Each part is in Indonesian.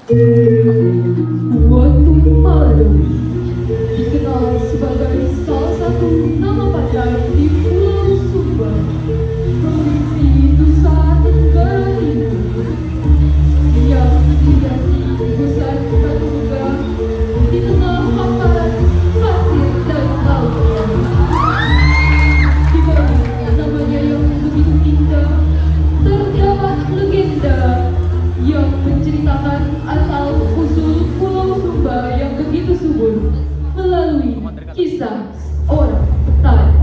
Watu Maladewi dikenal sebagai salah satu nama pantai di Pulau Sumba, Provinsi Nusa Tenggara Timur, yang dihiasi gugusan batu bara di tengah hamparan pasir dan lautnya. Di balik namanya yang begitu indah, terdapat legenda yang menceritakan asal-usul Pulau Sumba yang begitu subur melalui kisah seorang petani.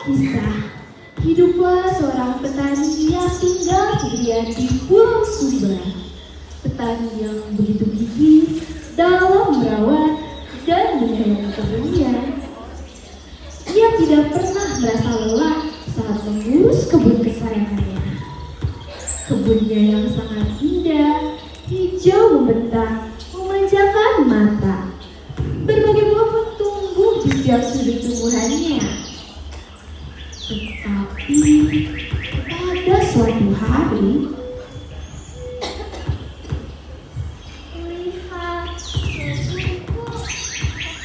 Kisah hiduplah seorang petani yang tinggal sendirian di Pulau Sumba. Petani yang begitu gigih dalam merawat dan menyayangi kebunnya. Ia tidak pernah merasa lelah saat mengurus kebun kesayangannya. Kebunnya yang sangat indah, hijau membentang, memanjakan mata. Berbagai buah pun tumbuh di setiap sudut tumbuhannya. Tetapi pada suatu hari, lihat kebunku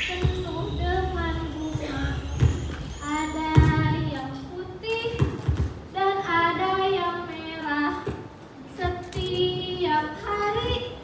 penuh dengan bunga. Ada yang putih dan ada yang merah. Setiap hari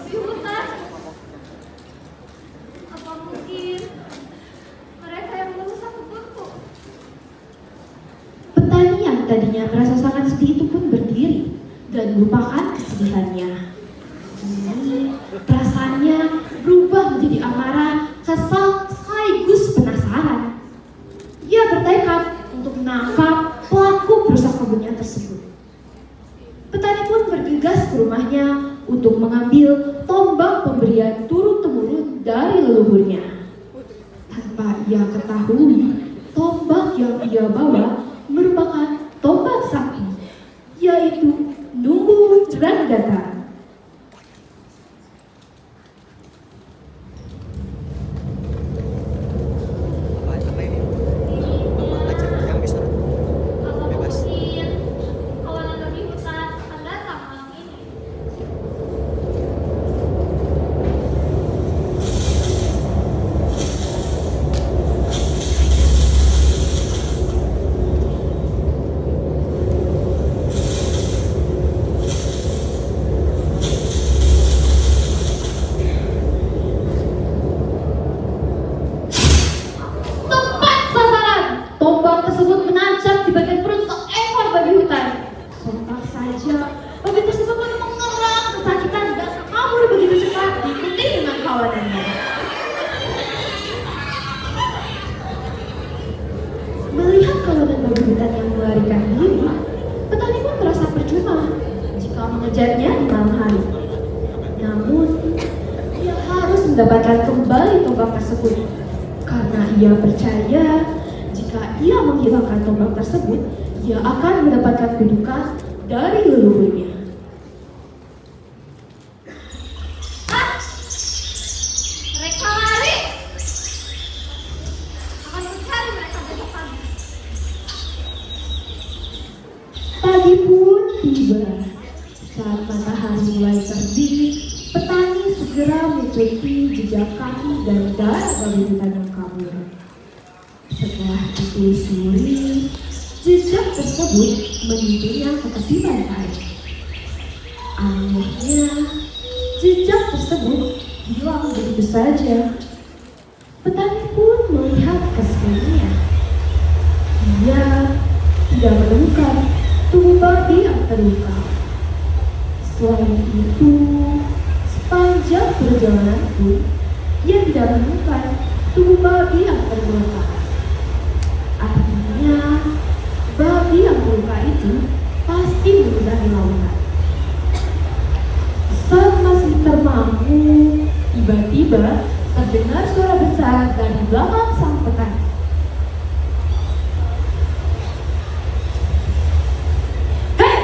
di hutan. Apa mungkin mereka yang merusak kebunku? petani yang tadinya merasa sangat sedih itu pun berdiri dan melupakan kesedihannya. Kini perasaannya berubah menjadi amarah, kesal, sekaligus penasaran. Ia bertekad untuk menangkap pelaku perusak kebunnya tersebut. Petani pun bergegas ke rumahnya untuk mengambil tombak pemberian turun-temurun dari leluhurnya. Tanpa ia ketahui, tombak yang ia bawa merupakan tombak sakti, yaitu Numbu Rangdata. Apa mungkin kawanan babi hutan akan datang malam ini? Tepat sasaran! Tombak tersebut menancap di bagian perut seekor babi hutan. Sontak saja, babi tersebut pun mengerang kesakitan dan kabur begitu cepat diikuti dengan kawanannya. Melihat kawanan babi hutan yang melarikan diri, petani pun merasa percuma jika mengejarnya di malam hari. Namun, ia harus mendapatkan kembali tombak tersebut karena ia percaya jika ia menghilangkan tombak tersebut, ia akan mendapatkan kudukan dari leluhurnya. Mereka lari. Akan mencari mereka besok pagi. tiba. Saat matahari mulai terbit, petani segera mengikuti jejak kaki dan darah babi hutan yang kabur. Setelah ditelusuri, jejak tersebut menuntunnya ke tepi pantai. Anehnya, jejak tersebut hilang begitu saja. Petani pun melihat ke sekelilingnya. Dia tidak menemukan tubuh babi yang terluka. Selain itu, sepanjang perjalanan pun, ia tidak menemukan tubuh babi yang terluka. Artinya, babi yang terluka itu pasti menyeberangi lautan. Saat masih termangu, tiba-tiba terdengar suara besar dari belakang sang petani. Hei!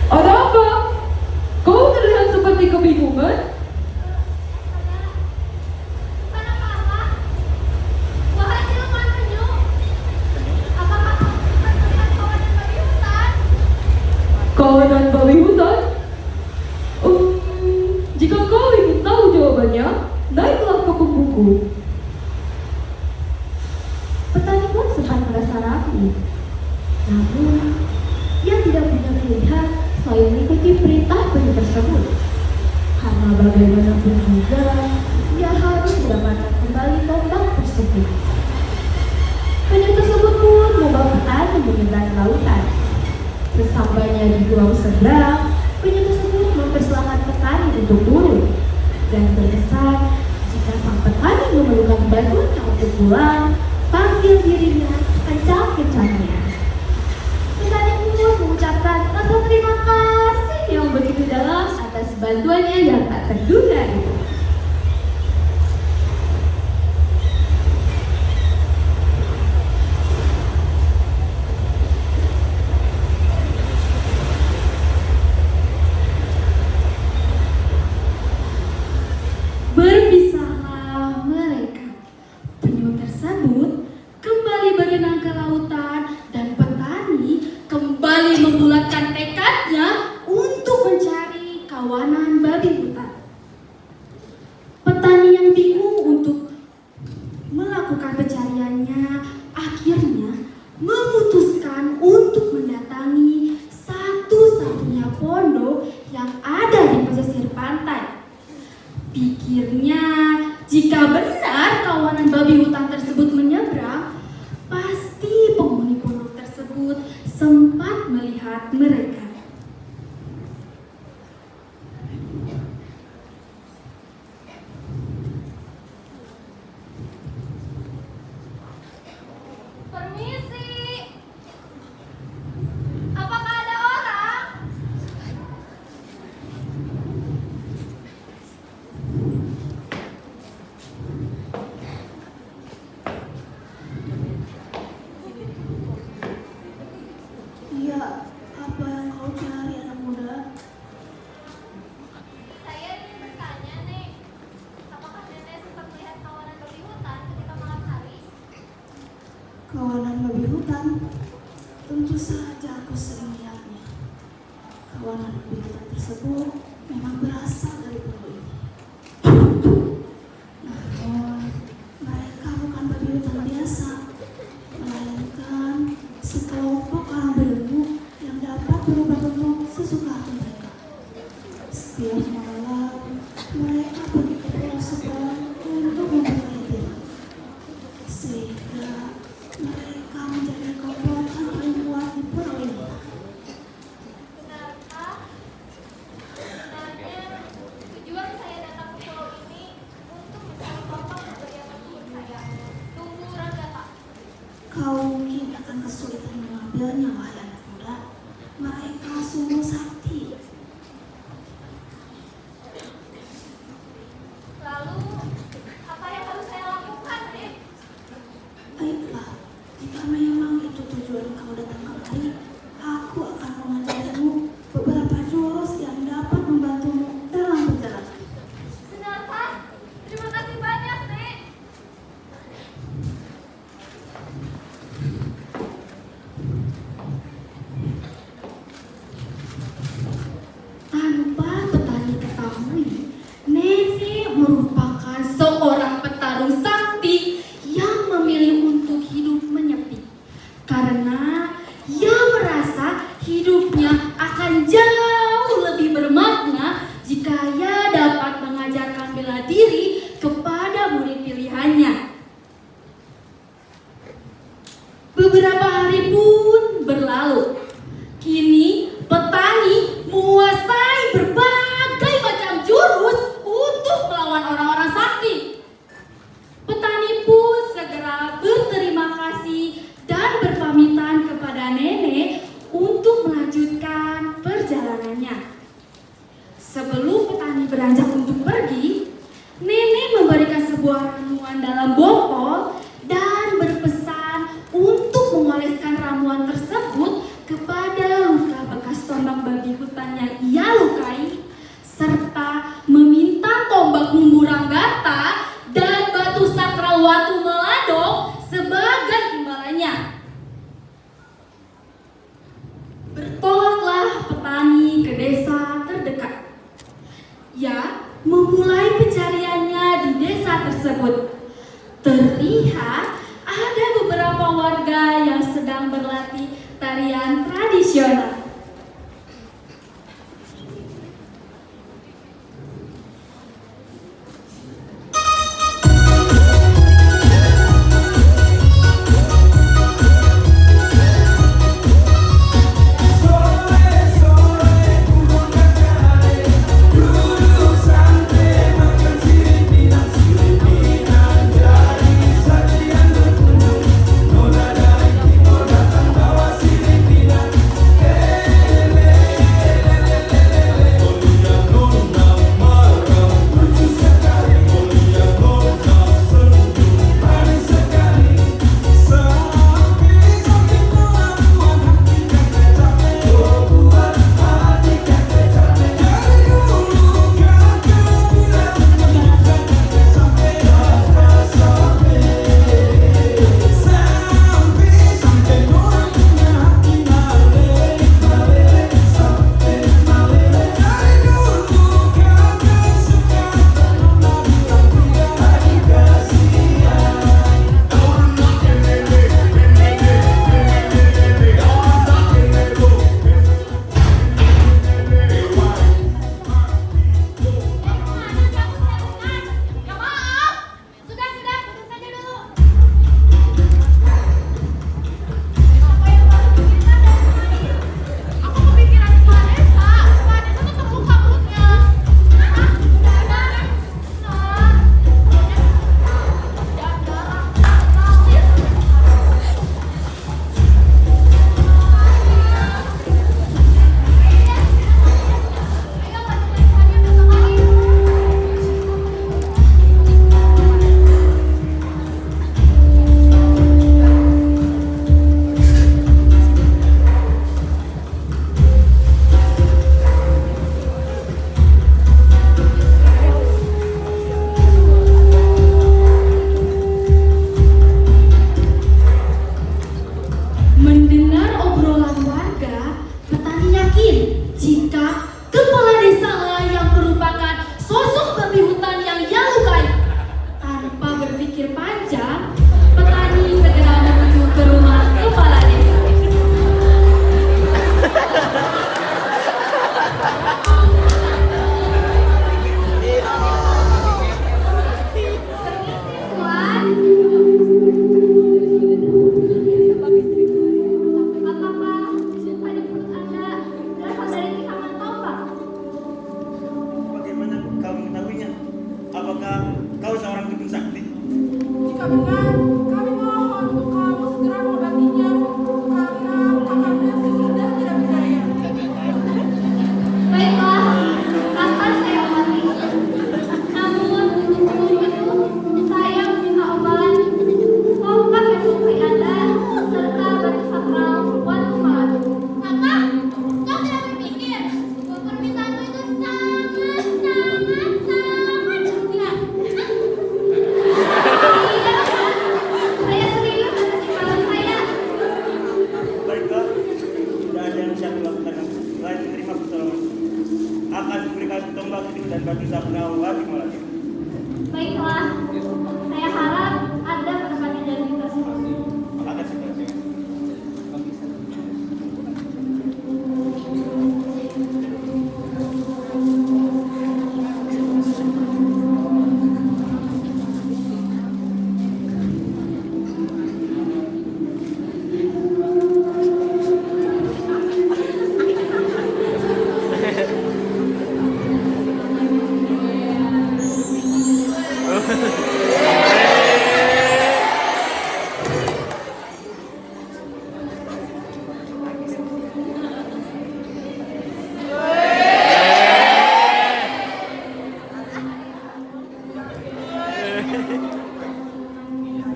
Ada apa? Kau terlihat seperti kebingungan? Kenapa? Wahai siluman penyu, apakah kamu sempat melihat kawanan babi hutan? Kawanan babi hutan? Jika kau ingin tahu jawabannya, naiklah ke punggungku. Petani pun sempat merasa ragu. Namun, ia tidak punya pilihan selain mengikuti perintah penyu tersebut. Karena bagaimanapun juga, ia harus mendapatkan kembali tombak tersebut. Penyu tersebut pun membawa petani menyeberangi lautan. Sesampainya di pulau seberang, penyu tersebut mempersilahkan petani untuk turun dan berkesan jika sang petani memerlukan bantuannya untuk pulang, panggil dirinya kencang-kencangnya. Petani pun mengucapkan rasa terima kasih yang begitu dalam atas bantuannya yang tak terduga itu. Berpisahlah mereka. Penyu tersebut kembali berenang ke lautan dan petani kembali membulatkan tekadnya untuk mencari kawanan babi hutan. Petani yang bingung untuk melakukan pencariannya akhirnya memutuskan untuk mendatangi satu-satunya pondok yang ada di pesisir pantai. Pikirnya, jika benar kawanan babi hutan tersebut menyeberang, pasti penghuni pondok tersebut sempat melihat mereka. Permisi, apakah ada orang? Iya, apa yang kau cari anak muda? Saya ingin bertanya, Nek. Apakah Nenek sempat melihat kawanan babi hutan ketika malam hari? Kawanan babi hutan? Tentu saja aku sering melihatnya. Kawanan babi hutan tersebut memang berasal dari pulau ini. Namun, mereka bukan babi hutan biasa, melainkan sekelompok orang berilmu yang dapat berubah bentuk sesuka hati mereka. Setiap malam, mereka pergi ke pulau seberang untuk memperoleh diri, sehingga mereka menjadi kekuatan paling kuat di pulau ini. Benarkah? Sebenarnya tujuan saya datang ke pulau ini untuk mencari kelompok berbeda menurut saya. Tunggu Ranggata. Kau mungkin akan kesulitan mengambilnya, wahai anak muda. Mereka sungguh sakti. Lalu, apa yang harus saya lakukan, Nek? Baiklah, jika memang itu tujuan kau datang kemari, aku akan mengajarimu beberapa jurus yang dapat membantumu dalam perjalanan. Benarkah? Terima kasih banyak, Nek. Beberapa hari pun berlalu. Kini petani menguasai berbagai macam jurus untuk melawan orang-orang sakti. Petani pun segera berterima kasih dan berpamitan kepada nenek untuk melanjutkan perjalanannya. Sebelum petani beranjak untuk pergi, nenek memberikan sebuah ramuan dalam botol dan berpesan untuk mengoleskan ramuan tersebut kepada luka bekas tombak babi hutan yang ia lukai, serta meminta tombak Mumburanggata dan batu sakral Watu Meladong sebagai imbalannya. Bertolaklah petani ke desa terdekat. Ia memulai pencariannya di desa tersebut. Terlihat ada beberapa warga yang sedang berlatih tarian tradisional.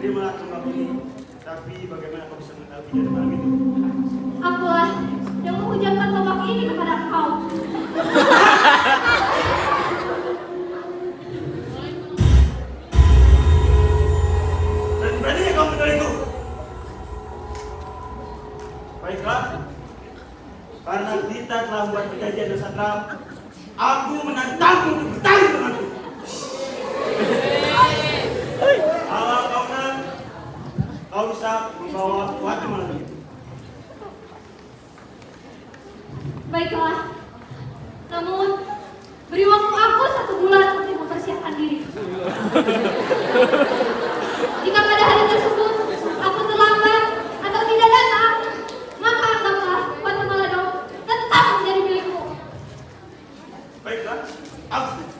terimalah tongkat ini. Tapi bagaimana kau bisa mengetahui dari barang itu? Akulah yang menghujamkan tombak ini kepada kau. Dan beraninya kau mencariku? Baiklah, karena kita telah membuat perjanjian dan satra, aku menantangmu untuk bertanding denganku. Kalau kau menang, kau bisa membawa Watu Maladong itu. Baiklah. Namun, beri waktu aku 1 bulan untuk mempersiapkan diri. Jika pada hari tersebut aku terlambat atau tidak datang, maka anggaplah Watu Maladong tetap menjadi milikmu. Baiklah, aku setuju.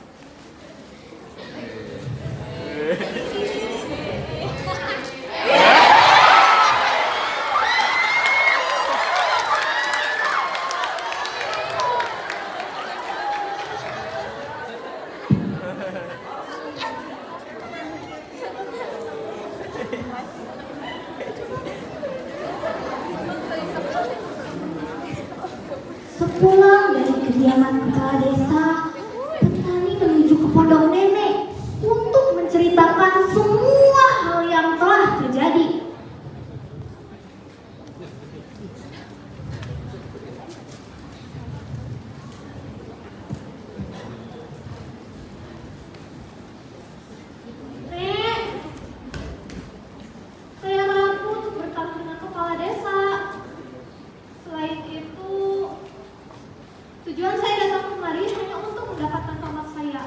Sepulang dari kediaman kepala desa, petani menuju ke pondok nenek untuk menceritakan semua hal yang telah terjadi. Nek, saya ragu untuk bertemu dengan kepala desa. Selain itu, tujuan saya datang kemari hanya untuk mendapatkan tombak saya,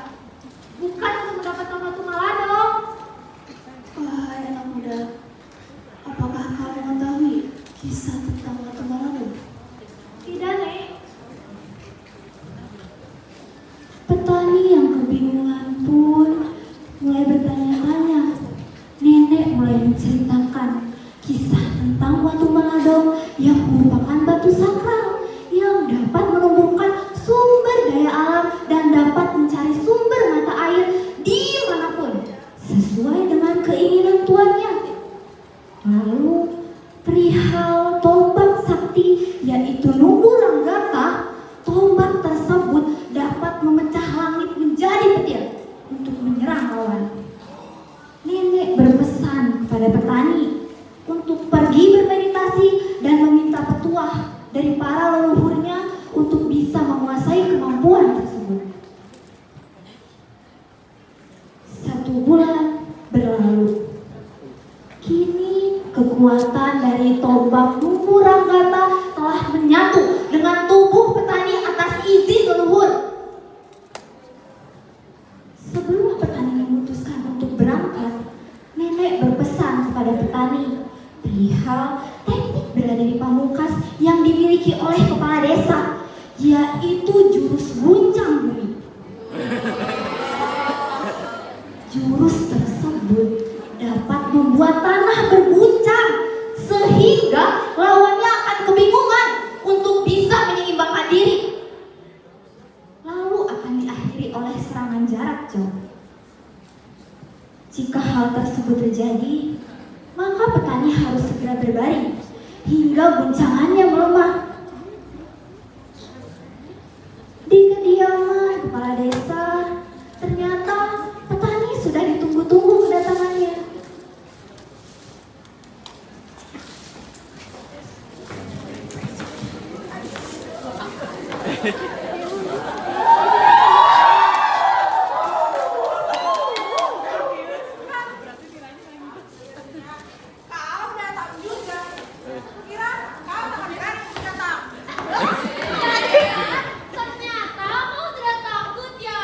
bukan untuk mendapatkan Watu Maladong. Wahai anak muda, apakah kau mengetahui kisah tentang Watu Maladong? Tidak, Nek. Petani yang kebingungan pun mulai bertanya-tanya. Nenek mulai menceritakan kisah tentang Watu Maladong yang merupakan batu sakral yang dapat menumbuhkan sumber daya alam dan dapat mencari sumber mata air dimanapun sesuai dengan keinginan tuannya. Lalu perihal tombak sakti yaitu Numbu Ranggata, tombak tersebut dapat memecah langit menjadi petir untuk menyerang lawan. Nenek berpesan kepada petani untuk pergi bermeditasi dan meminta petuah dari para leluhurnya untuk bisa menguasai kemampuan tersebut. 1 bulan berlalu. Kini kekuatan dari tombak Numbu Ranggata telah menyatu dengan tubuh petani atas izin leluhur. Sebelum petani memutuskan untuk berangkat, nenek berpesan kepada petani perihal teknik bela diri pamungkas yang dimiliki oleh kepala desa, yaitu jurus guncang bumi. Jurus tersebut dapat membuat tanah berguncang sehingga lawannya akan kebingungan untuk bisa menyeimbangkan diri. Lalu akan diakhiri oleh serangan jarak jauh. Jika hal tersebut terjadi, maka petani harus segera berbaring hingga guncangannya melemah. Di kediaman kepala desa, ternyata petani sudah ditunggu-tunggu kedatangannya. Kau datang juga. Kira kau akan berani datang. Ternyata kau tidak takut ya.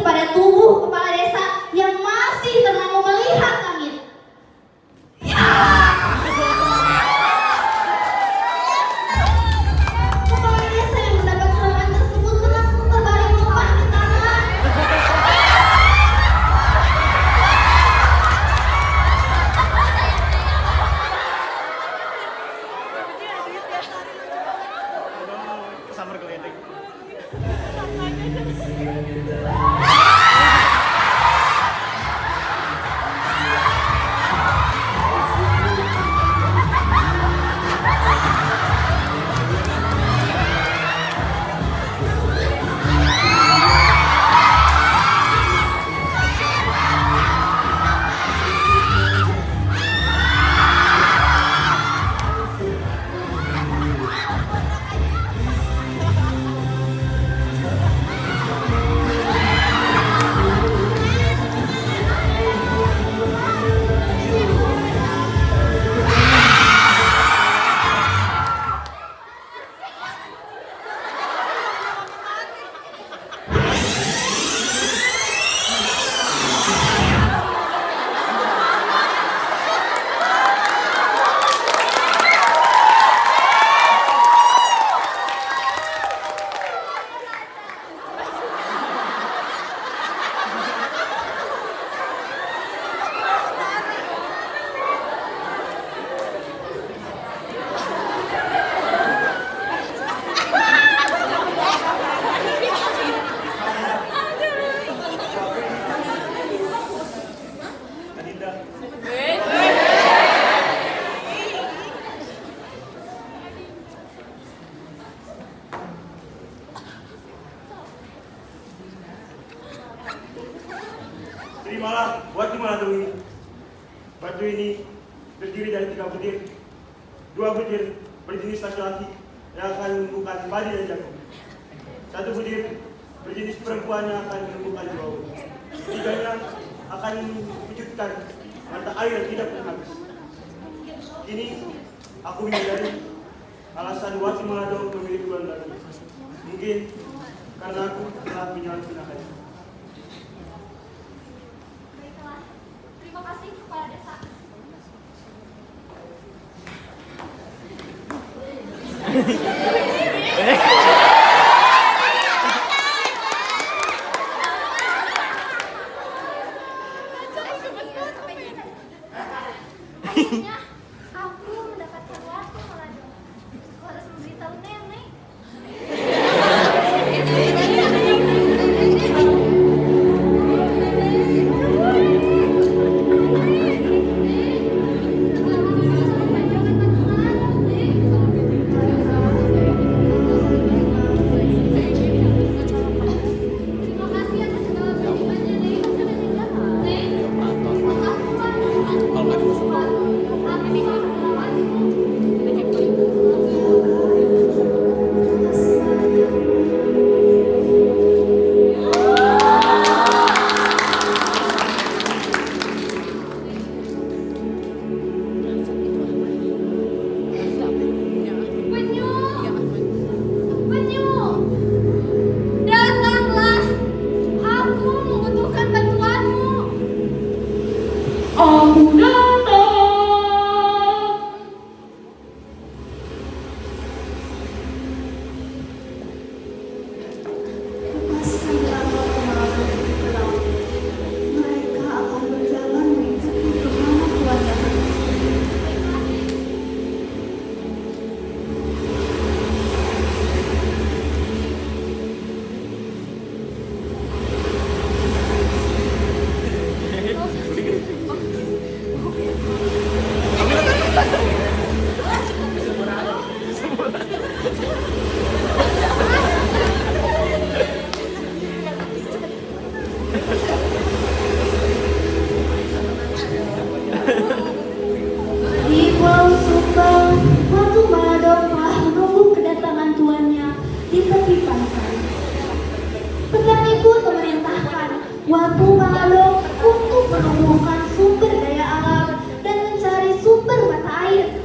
kepada tubuh kepala desa yang masih termangu melihat langit. Kepala desa yang mendapat serangan tersebut langsung terbaring lemah di tanah. Samar keledek. Terimalah Wati Manado ini. Batu ini terdiri dari 3 butir. 2 butir berjenis laki-laki yang akan menumbuhkan padi dan jagung. 1 butir berjenis perempuan yang akan menumbuhkan bau. 3-nya akan mewujudkan mata air yang tidak pernah habis. Kini aku menyadari alasan Wati Manado memilih bulan lalu. Mungkin karena aku telah menyalahgunakannya. Baiklah, terima kasih kepala desa. Akhirnya aku mendapatkan waktu Manado. Aku harus memberitahu nenek. Terima kasih atas segala perhatiannya, Nek. Nek, aku bisa merawatmu. Penyu, penyu, datanglah. Aku membutuhkan bantuanmu. Aku datang. Lepaskanlah Wati Manado ke laut. Mereka akan berjalan mengikuti kemana Tuhan dapat. Di Pulau Sumba, Wati Manado telah menunggu kedatangan tuannya di tepi pantai. Petani pun memerintahkan Wati Manado untuk menumbuhkan sumber daya alam dan mencari sumber mata air.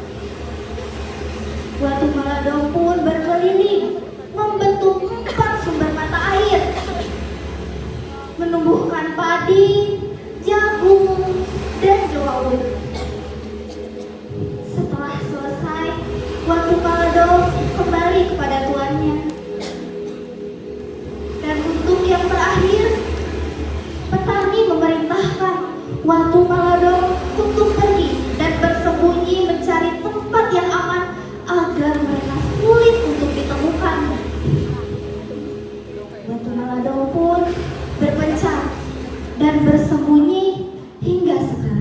Wati Manado pun berkeliling membentuk 4 sumber mata air. padi, jagung, dan jawawut. Setelah selesai, Watu Palado kembali kepada tuannya. Dan untuk yang terakhir, petani memerintahkan Watu Palado untuk pergi dan bersembunyi mencari tempat yang aman agar mereka sulit untuk ditemukan. Watu Palado pun berpencar dan bersembunyi hingga sekarang.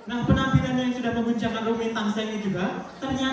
Nah, penampilannya yang sudah mengguncangkan Rumintang ini juga ternyata